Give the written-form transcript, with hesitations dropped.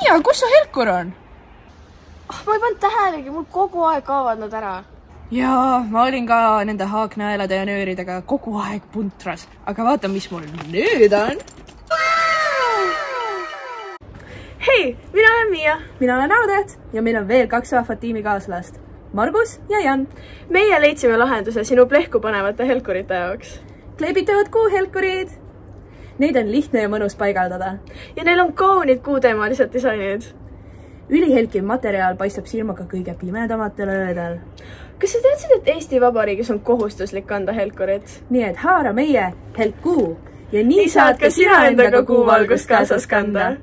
Miia, kus su helkur on? Ma ei pannud tähelegi, mul kogu aeg kaovad nad ära. Jaa, ma olin ka nende haaknaelade ja nööridega kogu aeg puntras. Aga vaata, mis mul nüüd on. Hei, mina olen Miia. Mina olen Audet ja meil on veel 2 vahvat tiimikaaslast. Margus ja Jan. Meie leidsime lahenduse sinu plehku panevate helkurite jaoks. Kleebitavad kuuhelkurid. Neid on lihtne ja mõnus paigaldada. Ja neil on kaunid kuuteemalised disainid. Ülihelkiv materjal paistab silmaga kõige pimedamatel öödel. Kas sa teadsid, et Eesti Vabariigis on kohustuslik kanda helkurid? Nii et haara meie helkuu ja nii saad ka sina endaga kuuvalgust kaasas kanda.